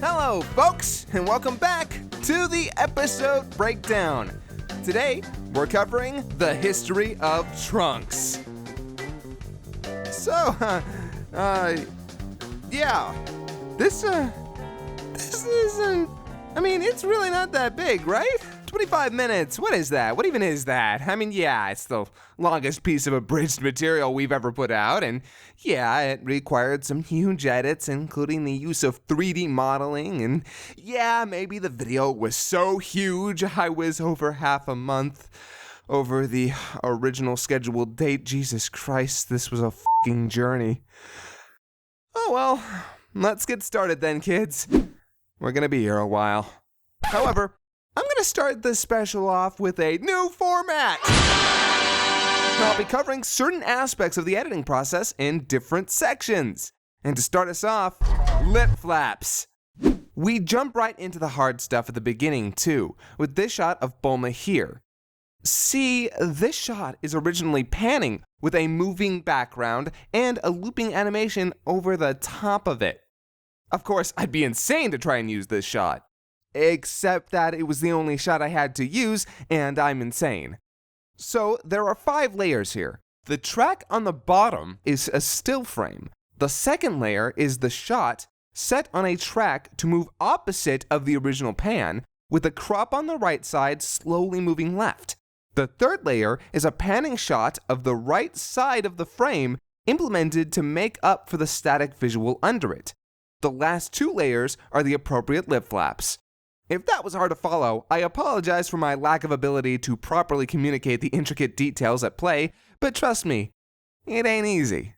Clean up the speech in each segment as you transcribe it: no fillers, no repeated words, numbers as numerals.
Hello, folks, and welcome back to the episode breakdown. Today, we're covering the history of trunks. So, this is, it's really not that big, right? 25 minutes, what is that? What even is that? It's the longest piece of abridged material we've ever put out, and it required some huge edits, including the use of 3D modeling, and maybe the video was so huge I was over half a month over the original scheduled date. Jesus Christ, this was a fucking journey. Oh well, let's get started then, kids. We're gonna be here a while. However, I'm going to start this special off with a new format. I'll be covering certain aspects of the editing process in different sections. And to start us off, lip flaps. We jump right into the hard stuff at the beginning too, with this shot of Bulma here. See, this shot is originally panning with a moving background and a looping animation over the top of it. Of course, I'd be insane to try and use this shot. Except that it was the only shot I had to use, and I'm insane. So there are 5 layers here. The track on the bottom is a still frame. The second layer is the shot set on a track to move opposite of the original pan, with a crop on the right side slowly moving left. The third layer is a panning shot of the right side of the frame implemented to make up for the static visual under it. The last 2 layers are the appropriate lip flaps. If that was hard to follow, I apologize for my lack of ability to properly communicate the intricate details at play, but trust me, it ain't easy.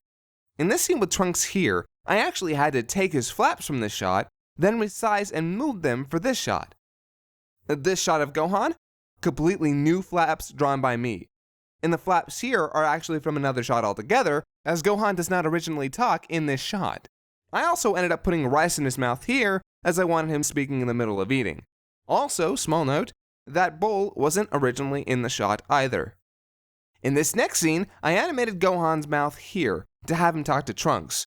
In this scene with Trunks here, I actually had to take his flaps from this shot, then resize and move them for this shot. This shot of Gohan? Completely new flaps drawn by me. And the flaps here are actually from another shot altogether, as Gohan does not originally talk in this shot. I also ended up putting rice in his mouth here, as I wanted him speaking in the middle of eating. Also, small note, that bowl wasn't originally in the shot either. In this next scene, I animated Gohan's mouth here to have him talk to Trunks.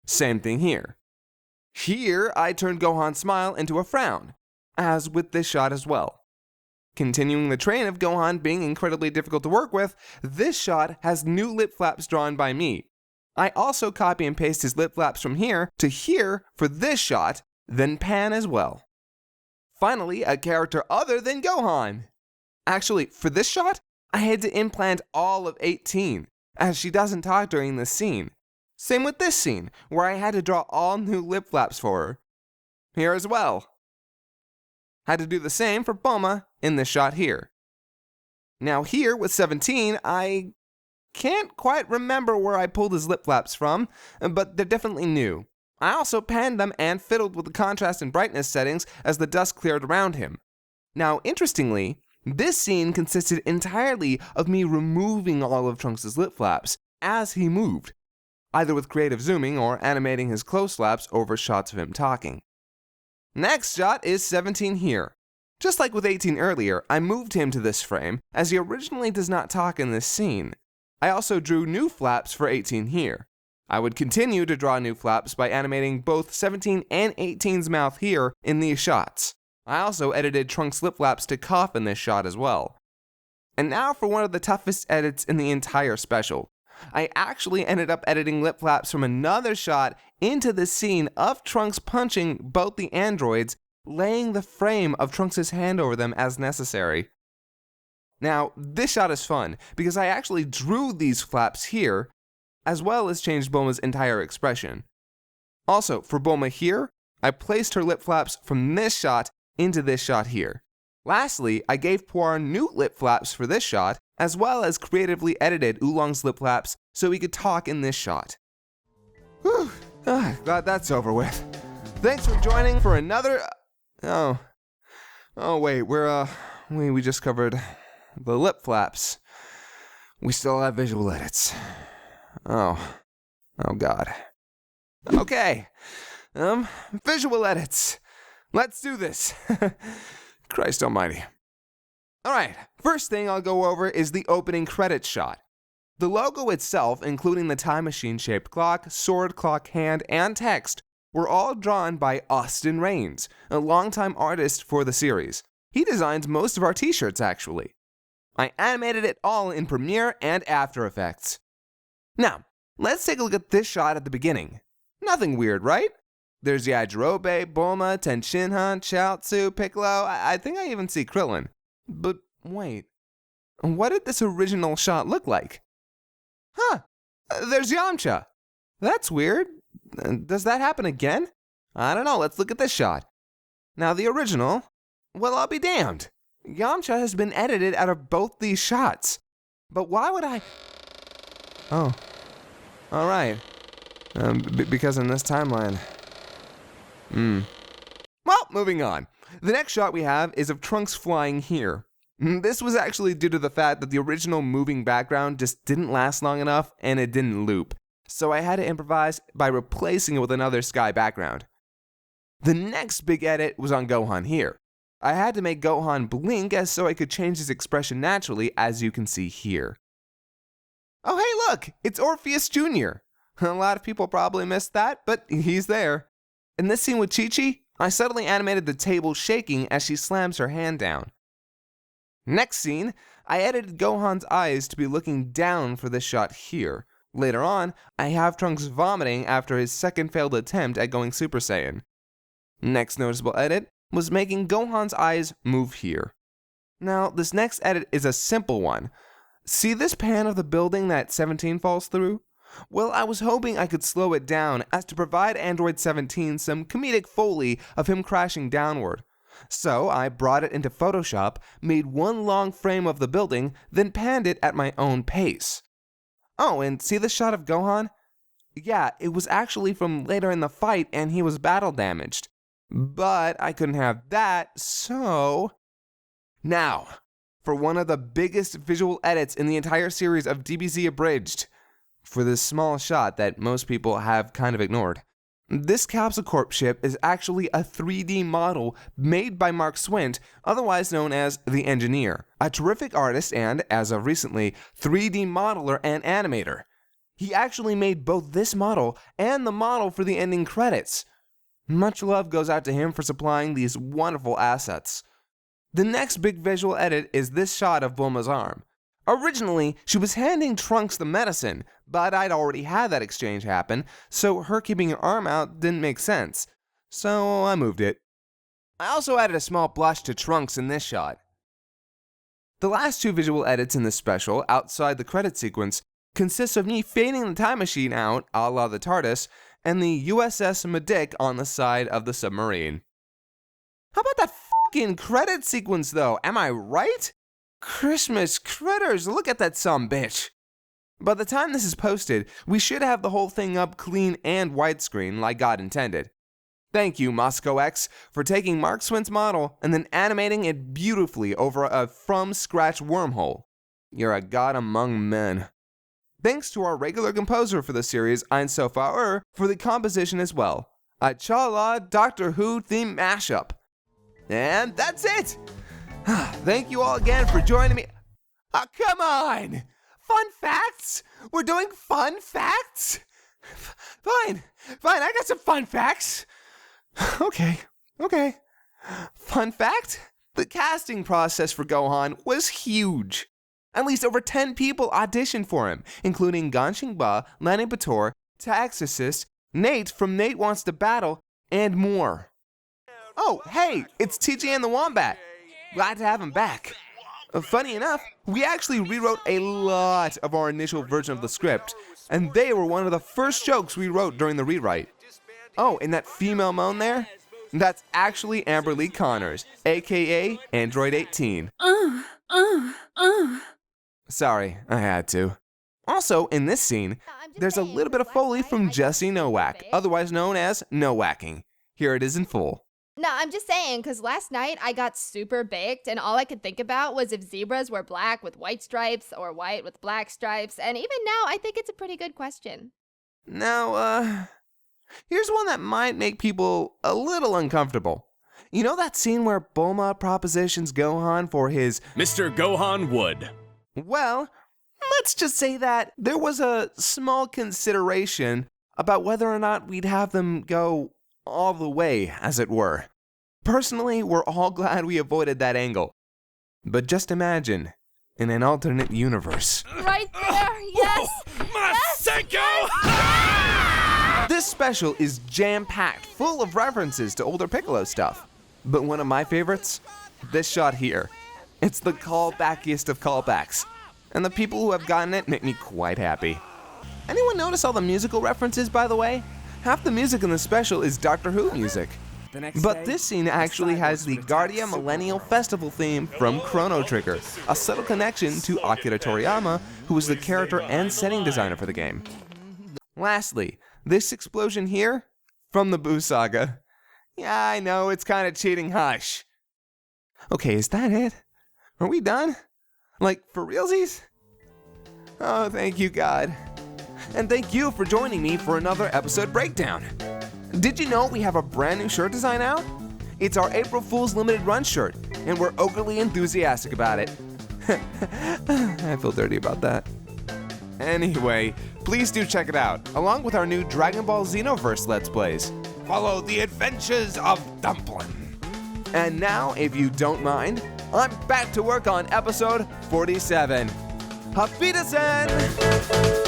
Same thing here. Here, I turned Gohan's smile into a frown, as with this shot as well. Continuing the train of Gohan being incredibly difficult to work with, this shot has new lip flaps drawn by me. I also copy and paste his lip flaps from here to here for this shot, then pan as well. Finally, a character other than Gohan. Actually, for this shot, I had to implant all of 18, as she doesn't talk during this scene. Same with this scene, where I had to draw all new lip flaps for her. Here as well. Had to do the same for Bulma in this shot here. Now here, with 17, I can't quite remember where I pulled his lip flaps from, but they're definitely new. I also panned them and fiddled with the contrast and brightness settings as the dust cleared around him. Now, interestingly, this scene consisted entirely of me removing all of Trunks' lip flaps as he moved, either with creative zooming or animating his close flaps over shots of him talking. Next shot is 17 here. Just like with 18 earlier, I moved him to this frame, as he originally does not talk in this scene. I also drew new flaps for 18 here. I would continue to draw new flaps by animating both 17 and 18's mouth here in these shots. I also edited Trunks' lip flaps to cough in this shot as well. And now for one of the toughest edits in the entire special. I actually ended up editing lip flaps from another shot into the scene of Trunks punching both the androids, laying the frame of Trunks' hand over them as necessary. Now, this shot is fun because I actually drew these flaps here, as well as changed Bulma's entire expression. Also, for Bulma here, I placed her lip flaps from this shot into this shot here. Lastly, I gave Puar new lip flaps for this shot, as well as creatively edited Oolong's lip flaps so he could talk in this shot. Whew, glad that's over with. Thanks for joining for another... wait, we just covered the lip flaps. We still have visual edits. Oh God. Okay, visual edits. Let's do this. Christ almighty. Alright, first thing I'll go over is the opening credits shot. The logo itself, including the time machine-shaped clock, sword clock hand, and text, were all drawn by Austin Rains, a longtime artist for the series. He designs most of our t-shirts, actually. I animated it all in Premiere and After Effects. Now, let's take a look at this shot at the beginning. Nothing weird, right? There's Yajirobe, Bulma, Tenshinhan, Chaozu, Piccolo, I think I even see Krillin. But wait, what did this original shot look like? Huh, there's Yamcha. That's weird. Does that happen again? I don't know, let's look at this shot. Now the original, well, I'll be damned. Yamcha has been edited out of both these shots. But why would I... Oh, alright. Because in this timeline... Well, moving on. The next shot we have is of Trunks flying here. This was actually due to the fact that the original moving background just didn't last long enough and it didn't loop. So I had to improvise by replacing it with another sky background. The next big edit was on Gohan here. I had to make Gohan blink so I could change his expression naturally, as you can see here. Oh hey look, it's Orpheus Jr. A lot of people probably missed that, but he's there. In this scene with Chi-Chi, I subtly animated the table shaking as she slams her hand down. Next scene, I edited Gohan's eyes to be looking down for this shot here. Later on, I have Trunks vomiting after his second failed attempt at going Super Saiyan. Next noticeable edit was making Gohan's eyes move here. Now, this next edit is a simple one. See this pan of the building that 17 falls through? Well, I was hoping I could slow it down as to provide Android 17 some comedic foley of him crashing downward. So I brought it into Photoshop, made one long frame of the building, then panned it at my own pace. Oh, and see this shot of Gohan? Yeah, it was actually from later in the fight and he was battle damaged. But I couldn't have that, so... Now, for one of the biggest visual edits in the entire series of DBZ Abridged, for this small shot that most people have kind of ignored. This Capsule Corp ship is actually a 3D model made by Mark Swint, otherwise known as The Engineer, a terrific artist and, as of recently, 3D modeler and animator. He actually made both this model and the model for the ending credits. Much love goes out to him for supplying these wonderful assets. The next big visual edit is this shot of Bulma's arm. Originally, she was handing Trunks the medicine, but I'd already had that exchange happen, so her keeping her arm out didn't make sense. So I moved it. I also added a small blush to Trunks in this shot. The last two visual edits in this special, outside the credit sequence, consist of me fading the time machine out, a la the TARDIS, and the USS Medic on the side of the submarine. How about that fucking credit sequence though, am I right? Christmas critters, look at that sumbitch. By the time this is posted, we should have the whole thing up clean and widescreen like God intended. Thank you, Moscow X, for taking Mark Swint's model and then animating it beautifully over a from-scratch wormhole. You're a god among men. Thanks to our regular composer for the series, Ein Sofaur, for the composition as well. A Cha-La Doctor Who theme mashup. And that's it! Thank you all again for joining me. Oh, come on! Fun facts? We're doing fun facts? Fine, I got some fun facts. Okay. Fun fact? The casting process for Gohan was huge. At least over 10 people auditioned for him, including Gan Xingba, Lanny Bator, Taxassist, Nate from Nate Wants to Battle, and more. Oh, hey, it's TJ and the Wombat. Glad to have him back. Funny enough, we actually rewrote a lot of our initial version of the script, and they were one of the first jokes we wrote during the rewrite. Oh, and that female moan there? That's actually Amber Lee Connors, aka Android 18. Sorry, I had to. Also, in this scene, there's a little bit of Foley from Jesse Nowak, otherwise known as Nowacking. Here it is in full. No, I'm just saying, because last night I got super baked and all I could think about was if zebras were black with white stripes or white with black stripes, and even now I think it's a pretty good question. Now, here's one that might make people a little uncomfortable. You know that scene where Bulma propositions Gohan for his Mr. Gohan Wood? Well, let's just say that there was a small consideration about whether or not we'd have them go all the way, as it were. Personally, we're all glad we avoided that angle. But just imagine, in an alternate universe. Right there, yes! This special is jam-packed, full of references to older Piccolo stuff. But one of my favorites? This shot here. It's the callbackiest of callbacks. And the people who have gotten it make me quite happy. Anyone notice all the musical references, by the way? Half the music in the special is Doctor Who music. But this scene actually has the Guardia Millennial Festival theme from Chrono Trigger, a subtle connection to Akira Toriyama, who was the character and setting designer for the game. Lastly, this explosion here, from the Boo Saga. Yeah, I know, it's kind of cheating, hush. Okay, is that it? Are we done? Like, for realsies? Oh, thank you, God. And thank you for joining me for another episode breakdown. Did you know we have a brand new shirt design out? It's our April Fool's limited run shirt, and we're overly enthusiastic about it. I feel dirty about that. Anyway, please do check it out, along with our new Dragon Ball Xenoverse Let's Plays. Follow the adventures of Dumplin'. And now, if you don't mind, I'm back to work on episode 47. Auf Wiedersehen!